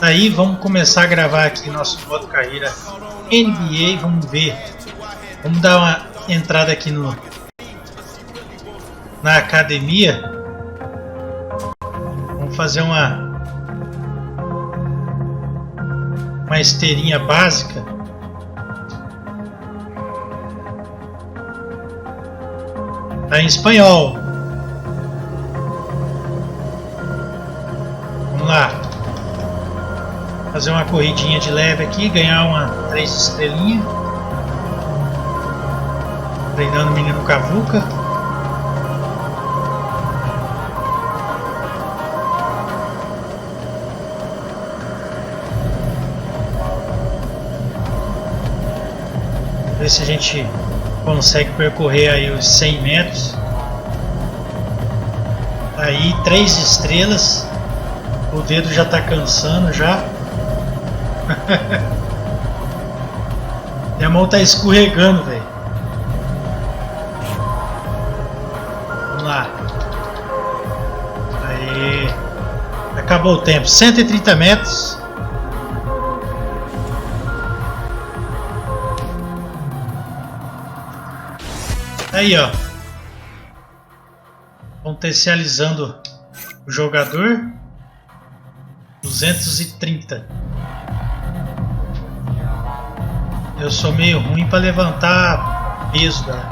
Aí vamos começar a gravar aqui nosso modo carreira NBA. Vamos ver. Vamos dar uma entrada aqui na academia. Vamos fazer uma esteirinha básica. Tá em espanhol. Vamos lá. Fazer uma corridinha de leve aqui, ganhar uma 3 estrelinhas. Treinando o menino Cavuca. Ver se a gente consegue percorrer aí os 100 metros. Aí 3 estrelas. O dedo já tá cansando já. Minha mão tá escorregando, velho. Vamos lá. Aí. Acabou o tempo. 130 metros. Aí, ó. Potencializando o jogador. 230. Eu sou meio ruim para levantar peso, galera.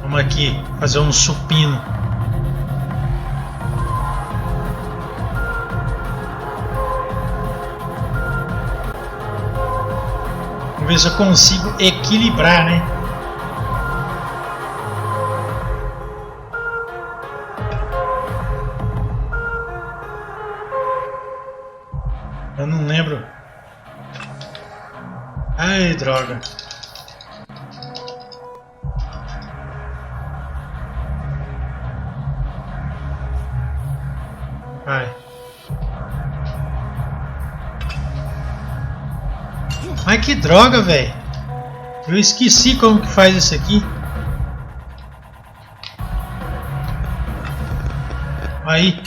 Vamos aqui fazer um supino. Vamos ver se eu consigo equilibrar, né? Eu não lembro. Ai, droga. Vai. Ai, que droga, velho. Eu esqueci como que faz isso aqui. Aí.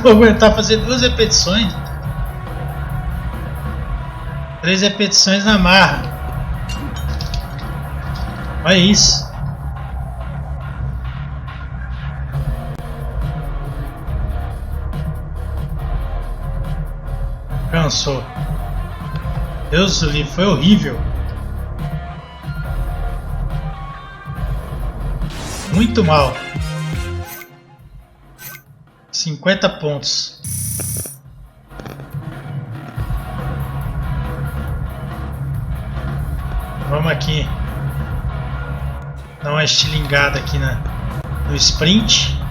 Vou aguentar fazer 2 repetições. 3 repetições na marra. Olha isso. Cansou. Deus do livro, foi horrível. Muito mal. 50 pontos. Vamos aqui dar uma estilingada aqui no sprint.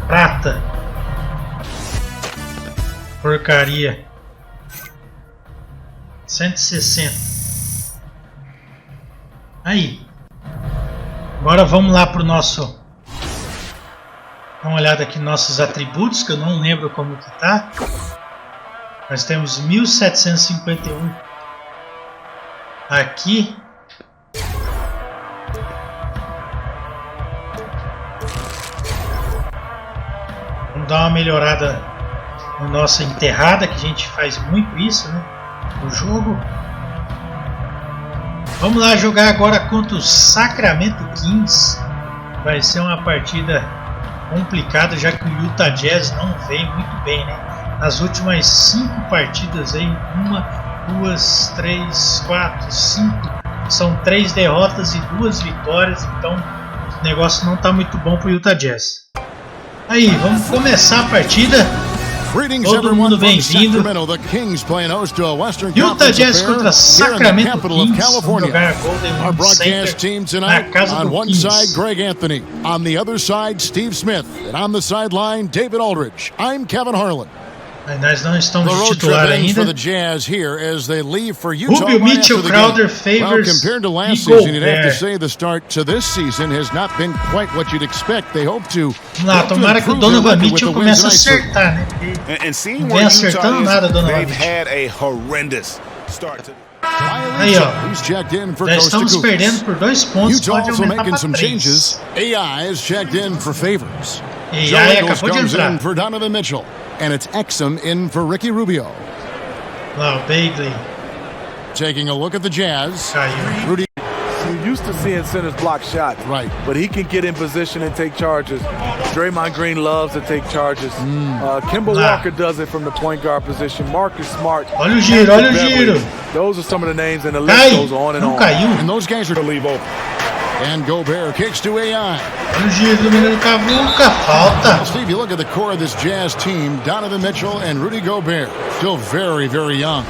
Prata. Porcaria. 160. Aí. Agora vamos lá pro nosso... Dá uma olhada aqui nos nossos atributos, que eu não lembro como que tá. Nós temos 1751. Aqui. Vamos dar uma melhorada na nossa enterrada, que a gente faz muito isso, né? No jogo. Vamos lá jogar agora contra o Sacramento Kings. Vai ser uma partida complicada, já que o Utah Jazz não vem muito bem, né? Nas últimas 5 partidas aí, 1, 2, 3, 4, 5, São 3 derrotas e 2 vitórias, então o negócio não está muito bom para o Utah Jazz. Aí, vamos começar a partida. Todo mundo bem-vindo. Utah Jazz contra Sacramento Kings. Vamos jogar a Golden Center na casa do Kings. Greg Anthony. On the other side, Steve Smith. And on the sideline, David Aldridge. I'm Kevin Harlan. Nós não estamos de titular ainda. Rubio, Mitchell, Crowder, Favors compared to last e season, you'd have to Gobert. say the start to this season has not been quite what you'd expect. They hope to. Vamos lá, tomara que o Donovan Mitchell comece a acertar, né? Porque não vem acertando nada, Donovan Mitchell. Aí, ó, já estamos perdendo por 2 pontos, pode aumentar para 3. AI is checked in for Favors. E aí acabou de comes entrar. in for Donovan Mitchell. And it's Exum in for Ricky Rubio. Lá, o Bagley Taking a look at the Jazz. caiu. Rudy. You're used to seeing centers block shots, Right. but he can get in position and take charges. Draymond Green loves to take charges. Kemba Walker does it from the point guard position. Marcus Smart. Olha o giro, olha o giro. Those are some of the names, and the list Cai, goes on and não on. caiu. And those guys are to leave open. And Gobert kicks to AI. Olha o giro do menino Cavuca, falta. Steve, you look at the core of this Jazz team, Donovan Mitchell and Rudy Gobert, still very, very young.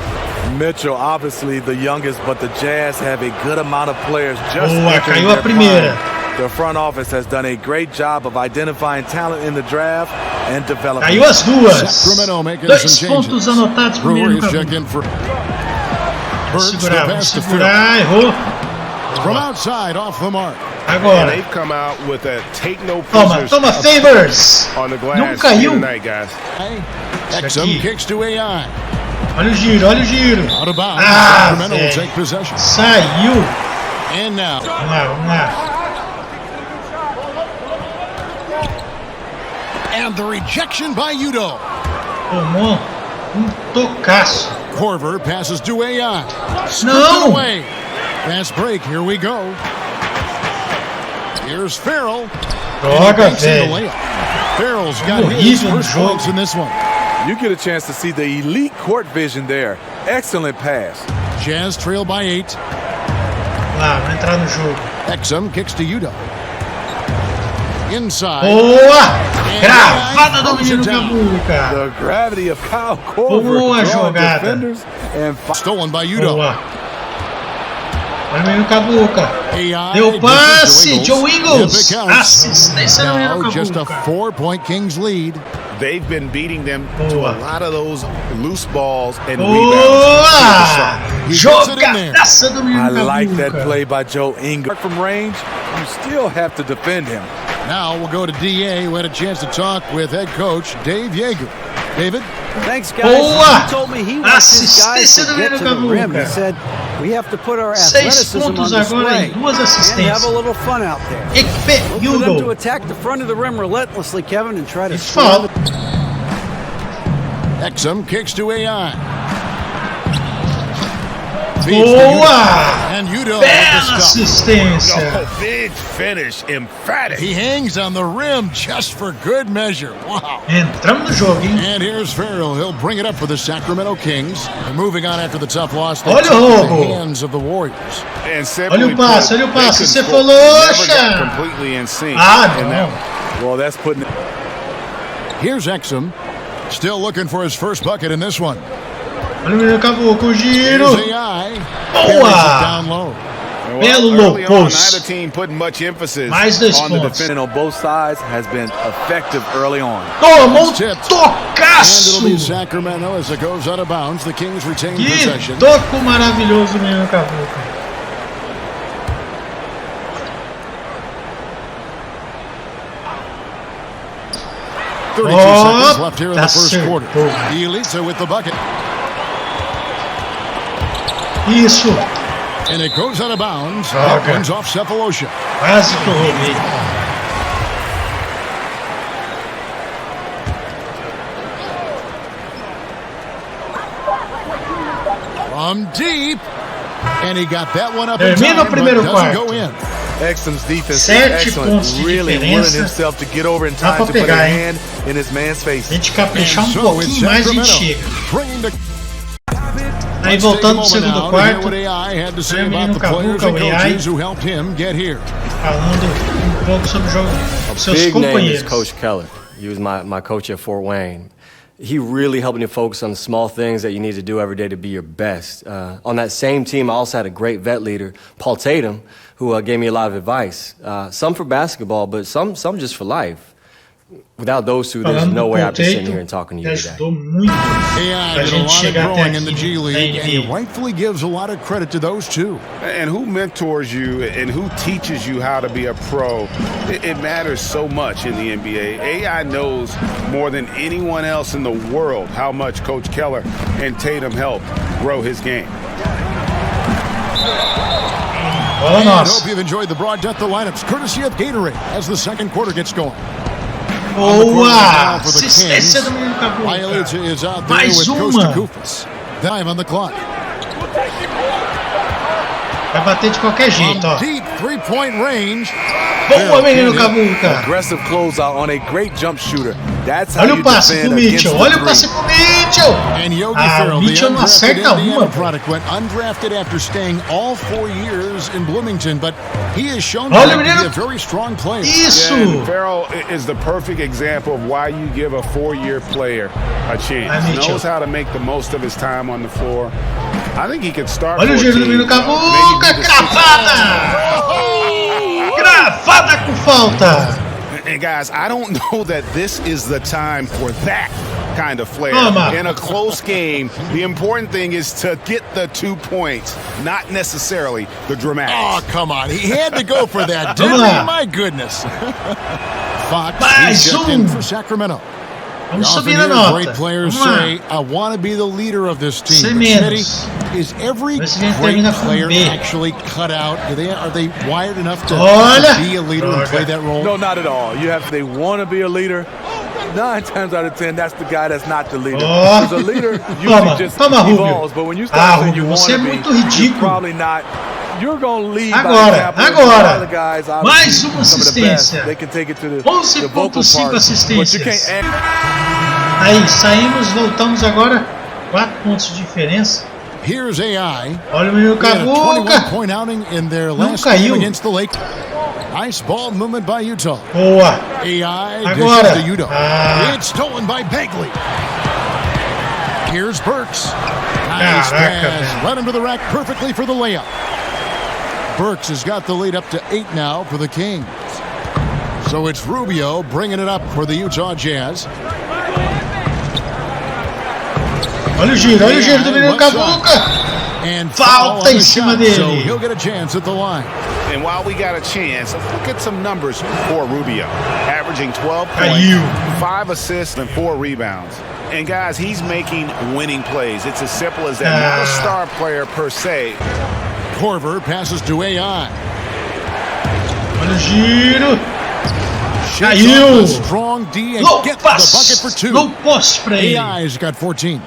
Mitchell, obviously the youngest, but the Jazz have a good amount of players just Boa, entering caiu a their primeira. prime. The front office has done a great job of identifying talent in the draft and developing. Caiu as duas. Sacramento making 2 some pontos changes. anotados pro Brewer menino is checked Cavuca. in for Vamos Burks, segurar, the vamos pass to segurar, errou. Phil. From outside, off the mark. Agora, They've come out with a take no toma, prisoners toma, Favors. on the glass Não caiu. tonight, guys. Exum aqui. kicks to AI. Olha o giro, olha o giro. Out of bounds. Ah, Sacramento will velho. take possession. Saiu. And now, Vamos lá, vamos lá. and the rejection by Udo. Tomou tocaço. Corver passes to AI. Não. Away. Fast break. Here we go. Here's Farrell. Droga, Banks in the velho. layup. Farrell's got his Horrível no first jogo. points in this one. You get a chance to see the elite court vision there. Excellent pass. Jazz trail by 8. Lá, vai entrar no jogo. Exum kicks to Udo. Inside. Boa! Gravada do menino Cavuca. The gravity of Kyle Korver Boa drawing jogada. defenders and Stolen by Udo. Boa. Olha o menino Cavuca. AI Deu passe, defends Joe Ingles. Yep, it counts. Assistência do menino Now just a Cavuca. 4-point Kings lead. They've been beating them to Boa. a lot of those loose balls and rebounds. Boa! He gets it in there. Jogadaça do menino I Cavuca. like that play by Joe Ingles. From range, you still have to defend him. Now we'll go to DA, who had a chance to talk with head coach Dave Yeager. David? Thanks, guys. Boa! He told me he wants his guys Assistência do to get menino to the rim. He Cavuca. said we have to put our 6 athleticism on pontos agora display em 2 and have a assistências. little fun out there. Equipe Look for them to Udo. attack the front of the rim relentlessly, Kevin, and try to E score. falta. Exum kicks to AI. Feeds to Boa! Udo. And Udo with the Bela stop. assistência. Oh, big finish, emphatic. He hangs on the rim just for good measure. Wow. Entramos no jogo, hein? And here's Farrell. He'll bring it up for the Sacramento Kings. They're moving on after the tough loss. They Olha o took in roubo. the hands of the Warriors. And simply Olha o passe, put, olha o they passe. couldn't Você score. falou, Never got Xa. completely in sync. Ah, And não. Well, that's putting. Here's Exum. Still looking for his first bucket in this one. Olha o menino Cavuca, o giro. Here's AI. Boa! Carries it down low. Well, Belo early low on, post. neither team putting much emphasis Mais 2 on the pontos. defense. And on both sides has been effective early on. Tomou Tipped. tocaço. And it'll be Sacramento as it goes out of bounds. The Kings retain Que possession. toco maravilhoso do menino Cavuca. Seconds left here in the first acertou. quarter. Elisa with the bucket. Isso. And it goes out of bounds. That Droga. one's off Cephalosha. Quase que eu roubei. From deep. And he got that one up in Termina o time, primeiro but doesn't quarto. go in. Exum's defense is 7 excellent, pontos de really diferença. willing himself to get over in Dá time pra to put a pegar, hein? hand in his man's face. A gente caprichar And um so it's pouquinho mais, a gente Sacramento chega. bringing the Aí Let's take a voltando pro moment segundo now to hear quarto, what AI had to say o menino about the players Cavuca, and o AI, coaches who helped him get here. falando um pouco sobre o jogo, seus Big name is companheiros. Coach Keller. He was my coach at Fort Wayne. He really helped me focus on the small things that you need to do every day to be your best. On that same team, I also had a great vet leader, Paul Tatum, who gave me a lot of advice. Some for basketball, but some just for life. Without those two, there's Falando no do way I'd be sitting Tatum, here and talking to que you today. ajudou muito AI pra did a gente lot of chegar até growing in the aqui G na League, and he NBA. rightfully gives a lot of credit to those two. And who mentors you and who teaches you how to be a pro, it matters so much in the NBA. AI knows more than anyone else in the world how much Coach Keller and Tatum helped grow his game. Bola And nossa. hope you've enjoyed the broad depth of lineups, courtesy of Gatorade, as the second quarter gets going. On the court right now Boa! for the Assistência Kings. do menino Cavuca. Bielitsa is out there Mais with uma. Costa Kufas. 5 on the clock. Vai bater de qualquer jeito, ó. From deep three-point range. Boa, menino Can't hit. Cavuca. Aggressive closeout on a great jump shooter. That's how Olha you o passe defend pro against Mitchell. the Olha o three. passe pro Mitchell. And Yogi Ah, Ferrell, o the Mitchell não undrafted acerta Indiana uma. product, went undrafted after staying all 4 years in Bloomington, but he has shown Olha, to be menino. a very strong player. Isso. And Farrell is the perfect example of why you give a 4-year player a chance. Vai, Mitchell. Knows how to make the most of his time on the floor. I think he could start. Olha o giro do menino Cavuca. Cravada. Cravada com falta. And guys, I don't know that this is the time for that kind of flair. Toma. In a close game, the important thing is to get the 2 points, not necessarily the dramatics. Oh, come on. He had to go for that, Vamos didn't he? lá. My goodness. Fox, Mais he's checked in um. for Sacramento. Vamos You often subir a hear nota. great players Vamos lá. say, I want to be the leader of this team. Sem But menos. Smitty, is every Vê se a gente great termina com player B. actually cut out? Are they wired enough to Olha. be a leader and play that role? No, not at all. You have they want to be a leader. 9 times out of 10, that's the guy that's not the leader. Oh. Because a leader usually Toma, just toma, Rubio. evolves. But when you Ah, start saying you Rubio, want você é to be, muito you're ridículo. probably not. You're going to lead by Agora, example. agora. Some of the guys, Mais obviously, uma some of the best, assistência. they can take it to the 11,5 vocal part. But you assistências. can't. Aí, saímos, voltamos agora. 4 pontos de diferença. Here's AI. Olha o menino They had a Cavuca. 21-point outing in their last caiu. game against the Lake. Nice ball movement by Utah. Boa. AI Agora. dishes to Utah. Ah. It's stolen by Bagley. Here's Burks. Nice Caraca, pass. velho. Right into the rack perfectly for the layup. Burks has got the lead up to 8 now for the Kings. So it's Rubio bringing it up for the Utah Jazz. Olha o giro do menino Cavuca. And Falta foul on em the cima shot, dele. so he'll get a chance at the line. And while we got a chance, let's look at some numbers for Rubio. Averaging 12 Caiu. points, 5 assists, and 4 rebounds. And guys, he's making winning plays. It's as simple as that. Not a star player per se. Corver passes to AI. Olha o giro. Shakes Caiu. off a strong D and Low gets the bucket for pass. 2. Low post pra ele. AI's got 14.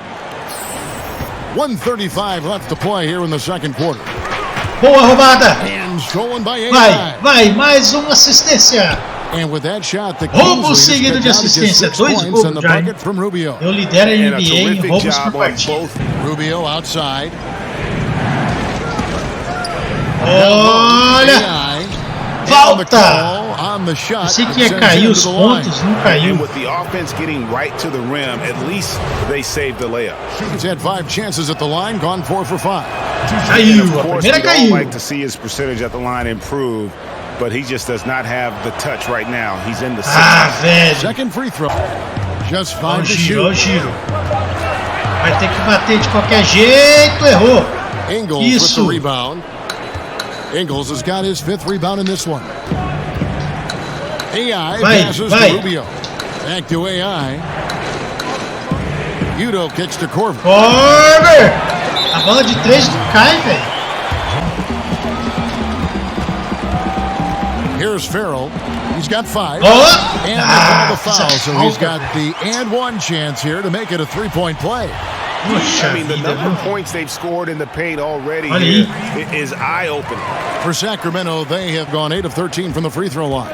1:35 left to play here in the second quarter. Boa roubada. And stolen by AI. Vai, mais uma assistência. And with that shot, the Roubo Kings seguido lead de us down to just assistência. 6 Dois points roubos and the já, hein? bucket from Rubio. Eu lidero a And a NBA em terrific roubos por job on partida. both. Rubio outside. Olha. AI. And the Falta. call on the shot. Pensei que that ia sends cair him os to the line. pontos, não caiu. And with the offense getting right to the rim, at least they saved the layup. He's had 5 chances at the line, gone 4 for 5. Caiu, Of a course, primeira we'd all caiu. like to see his percentage at the line improve, but he just does not have the touch right now. He's in the 60s. Ah, velho. Second free throw. Just Olha 5 o to giro, olha o shoot. giro. Vai ter que bater de qualquer jeito. Errou. Ingles with Isso. the rebound. Ingles has got his 5th rebound in this one. AI Vai, passes vai. to Rubio. Back to AI. Udo kicks to Corver. Corver. A bola de 3 não cai, velho. Here's Farrell. He's got 5. Oh. And they call the foul, essa so he's falta. got the and 1 chance here to make it a 3-point play. Puxa I mean, the vida, number of viu? points they've scored in the paint already Olha here is eye-opening. For Sacramento, they have gone 8 of 13 from the free throw line.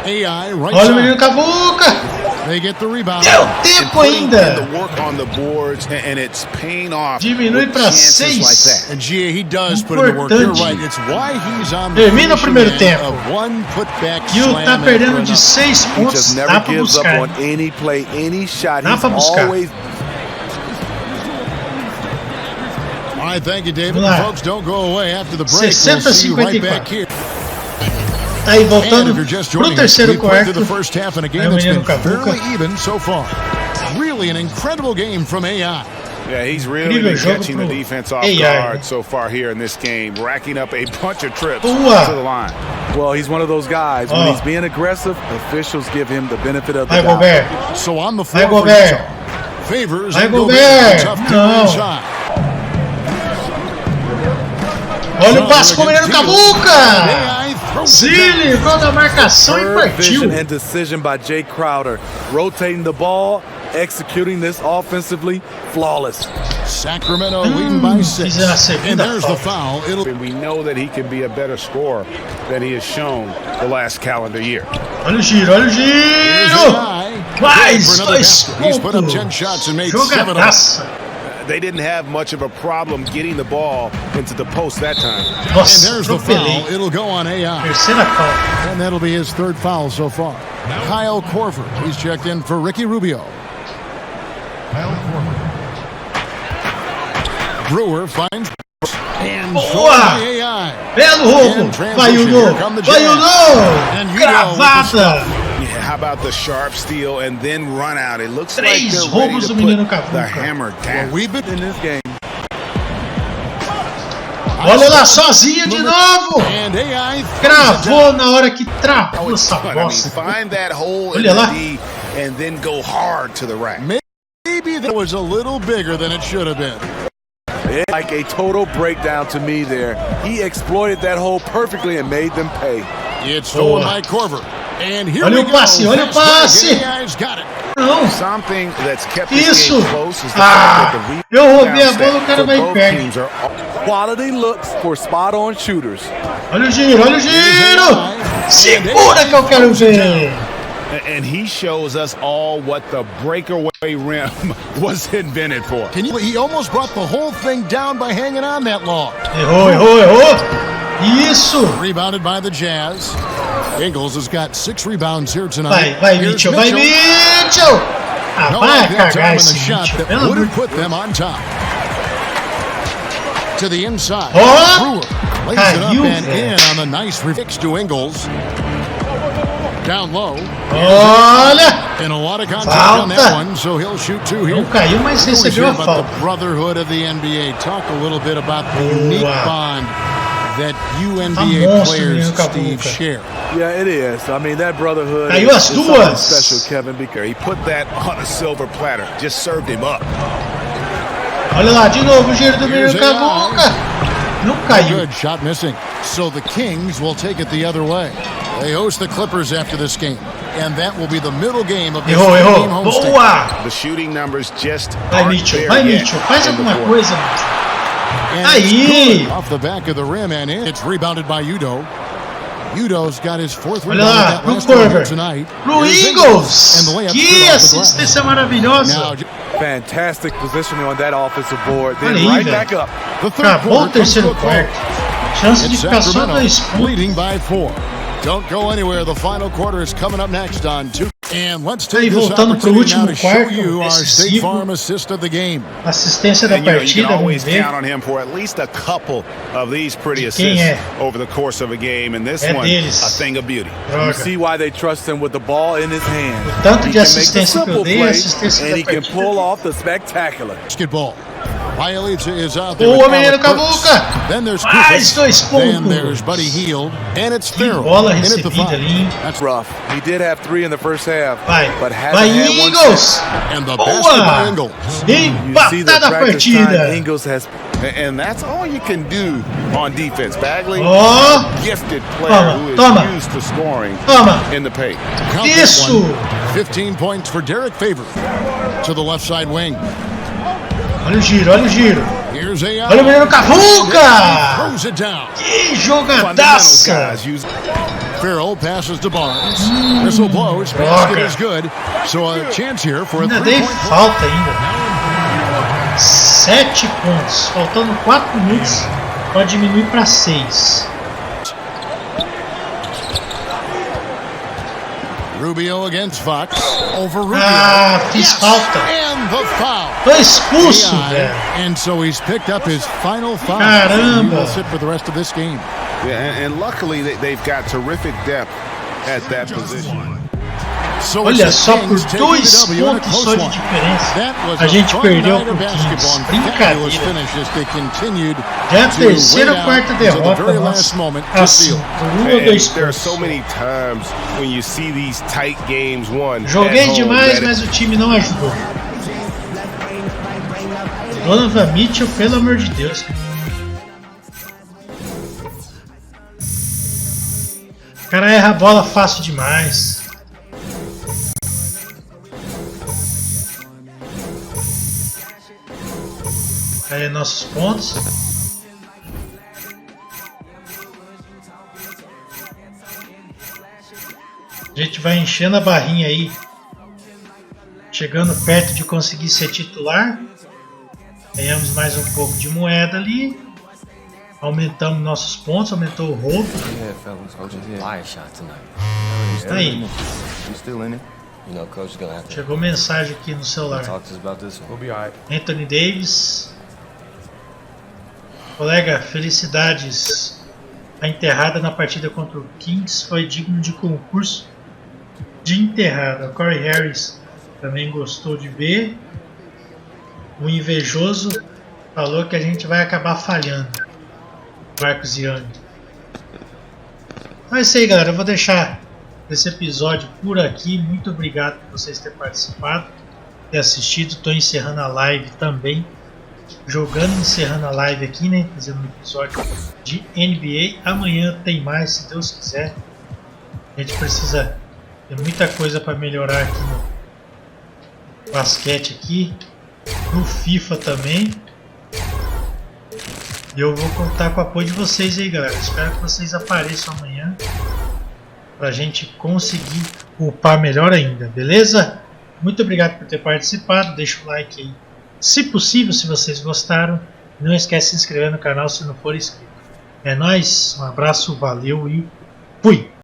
AI right Olha o menino side. Cavuca. They get the rebound. Deu tempo ainda. The work on the boards, and it's paying off. Diminui with para chances 6. like that. And Gia, he does put in the work. You're right. It's why he's on the Termina o primeiro finishing tempo. end of one putback Gil slam tá after perdendo de another. 6 He pontos. just Dá never pra gives up buscar. on any play, any shot. Dá He's pra buscar. always. All right, thank you, David. Vamos lá. Folks, don't go away after the break. We'll see you right back here. Tá aí And voltando if you're just pro joining us, terceiro we played through quarto. the first half in a Aí game o that's menino been Cavuca. fairly even so far. Really an incredible game from AI. Yeah, he's really Incrível been jogo catching the pro defense off AI. guard so far here in this game, racking up a bunch of trips Boa. to the line. Well, he's one of those guys. When Oh. he's being aggressive, officials give him the benefit of the Vai, doubt. Gobert. So on the floor Vai, for Gobert. Utah. Favors Vai, and Gobert. Tough to Não. inside. Olha o passe com o menino Cavuca. AI throws it down. Se livrou da marcação e Superb vision partiu. and decision by Jay Crowder. Rotating the ball, executing this offensively, flawless. Sacramento leading by 6. Fizeram a segunda And there's the falta. foul. It'll And we know that he can be a better scorer than he has shown the last calendar year. Olha o giro, olha o Here's giro. AI. Mais For another 2 basket. He's put up 10 pontos. shots and made 7 of them. Jogadaça. They didn't have much of a problem getting the ball into the post that time. And Nossa, there's the foul. atropelei. It'll go on AI. Terceira falta. And that'll be his third foul so far. Kyle Korver. He's checked in for Ricky Rubio. Brewer finds and Boa. scored by AI. Belo roubo. In transition, Vai o here come the no. Vai o And no. you know with the Cravada. Yeah, how about the sharp steal and then run out? It looks like Três they're ready roubos to do menino put the Cavuca. hammer down. We've been In this game, Olha lá, sozinho de novo. and AI Cravou na hora que travou essa I mean, bosta. find that hole in Olha lá. the D and then go hard to the rack. Maybe that was a little bigger than it should have been. it's like a total breakdown to me there. He exploited that hole perfectly and made them pay. It's stolen Boa. by Korver. And here Olha we o go. passe, olha o Fast break. passe. AI's got it. Não. Something that's kept this Isso. game close is the Ah, fact that the eu roubei a rebound bola, o cara stats vai e for both perde. teams are Quality looks for spot-on shooters. Olha o giro, olha o giro. Segura que eu quero ver. and he shows us all what the breakaway rim was invented for. He almost brought the whole thing down by hanging on that long. Errou, errou, errou. Isso. Rebounded by the Jazz. Ingles has got 6 rebounds here tonight. Vai, Here's Mitchell, vai, Mitchell. Ah, No vai one got time cagar on the esse shot Mitchell. that Pelo would amor have de put them on top. To the inside. Ó, Brewer lays it up caiu, and velho. in on the nice fix to Ingles. Down low. Olha. And a lot of contact on that Falta. one, so he'll shoot 2 here. Não caiu, mas We always recebeu hear a about falta. the brotherhood of the NBA. Talk a little bit about the unique Boa. bond that you Tá NBA monstro, players, menino Steve, Cavuca. share. Yeah, it is. I mean, that brotherhood Caiu is as something duas. special, Kevin, because He put that on a silver platter, just served him up. Olha lá, de novo o giro do Here's menino Cavuca. Não caiu. Good shot missing. So the Kings will take it the other way. They host the Clippers after this game, and that will be the middle game of this Errou, team errou. homestand. Boa. The shooting numbers just Vai, aren't Mitchell, there vai, yet Mitchell. Faz in the alguma fourth. coisa. And Aí. it's good off the back of the rim, and it's rebounded by Udo. Udo's got his 4th Olha rebound lá, of that pro last one here Corver. tonight. Pro Here's Eagles. And the layup's Que good off the glass. assistência maravilhosa. Now, fantastic positioning on that offensive board. Then Olha aí, right velho. back up. the third Acabou o quarter comes to terceiro a close. quarto. Chance de It's ficar só Sacramento 2 pontos. leading by 4. Don't go anywhere. The final quarter is coming up next on 2. And let's Aí, take this voltando pro opportunity now último to show quarto, you our State decisivo. Farm assist of the game. Assistência da And you can partida, vamos always ver. count on him for at least a couple of these pretty De quem assists é? over the course of a game, and this É one, deles. a thing of beauty. You Droga. see why they trust him with the ball in his hand. O tanto He de can make the assistência que eu simple dei, play, assistência and da he can partida. pull off the spectacular. Basketball. Bielitsa is out there. Boa, with menino Alec Burks. Cavuca. Then there's Mais Kukoc. 2 Then pontos. there's Buddy Hield. And it's Que Farrell. bola In at the recebida 5. ali, hein? That's rough. He did have 3 in the first half, Vai, but hasn't vai had one Eagles. since. And the basket by Boa. Ingles. You see the Empatada a practice time partida. Ingles has. And that's all you can do on defense. Bagley, Ó, gifted player Toma, who is toma. used to scoring toma. in the paint. Count this Isso. one. 15 points for Derek Favor to the left side wing. Olha o giro, olha o giro. Here's AI. Olha o menino Cavuca! Throws it down. Que jogadaça! Farrell passes to Barnes. Whistle blows. Basket is good. So a chance here for a Ainda dei three-point play. falta ainda. 7 pontos. Faltando 4 minutos. Pode diminuir para 6. Rubio against Fox. Over Rubio. Ah, fiz falta. And the foul. Tô expulso, velho. And so he's picked up his final foul. Caramba. He will sit for the rest of this game. Yeah, and luckily they've got terrific depth at that position. So Olha só, por 2 pontos só de diferença, a gente perdeu pro Kings. Brincadeira. Já é a terceira ou quarta derrota nossa. Assim, por 1 ou 2 There are pontos. so many times when you see these tight games won. Joguei demais, mas o time não ajudou. Donovan Mitchell, pelo amor de Deus. O cara erra a bola fácil demais. Aí nossos pontos. A gente vai enchendo a barrinha aí. Chegando perto de conseguir ser titular. Ganhamos mais um pouco de moeda ali. Aumentamos nossos pontos, aumentou o roubo. Aí. Chegou mensagem aqui no celular. Anthony Davis. Colega, felicidades. A enterrada na partida contra o Kings foi digno de concurso de enterrada. O Corey Harris também gostou de ver. O invejoso falou que a gente vai acabar falhando. Marcos Young. Então é isso aí, galera. Eu vou deixar esse episódio por aqui. Muito obrigado por vocês terem participado, ter assistido. Estou encerrando a live também. Jogando, encerrando a live aqui, né? Fazendo um episódio de NBA. Amanhã tem mais, se Deus quiser. A gente precisa ter muita coisa para melhorar aqui no basquete aqui. No FIFA também. E eu vou contar com o apoio de vocês aí, galera. Espero que vocês apareçam amanhã pra gente conseguir upar melhor ainda, beleza? Muito obrigado por ter participado. Deixa o like aí, se possível, se vocês gostaram. Não esquece de se inscrever no canal se não for inscrito. É nóis, um abraço, valeu e fui!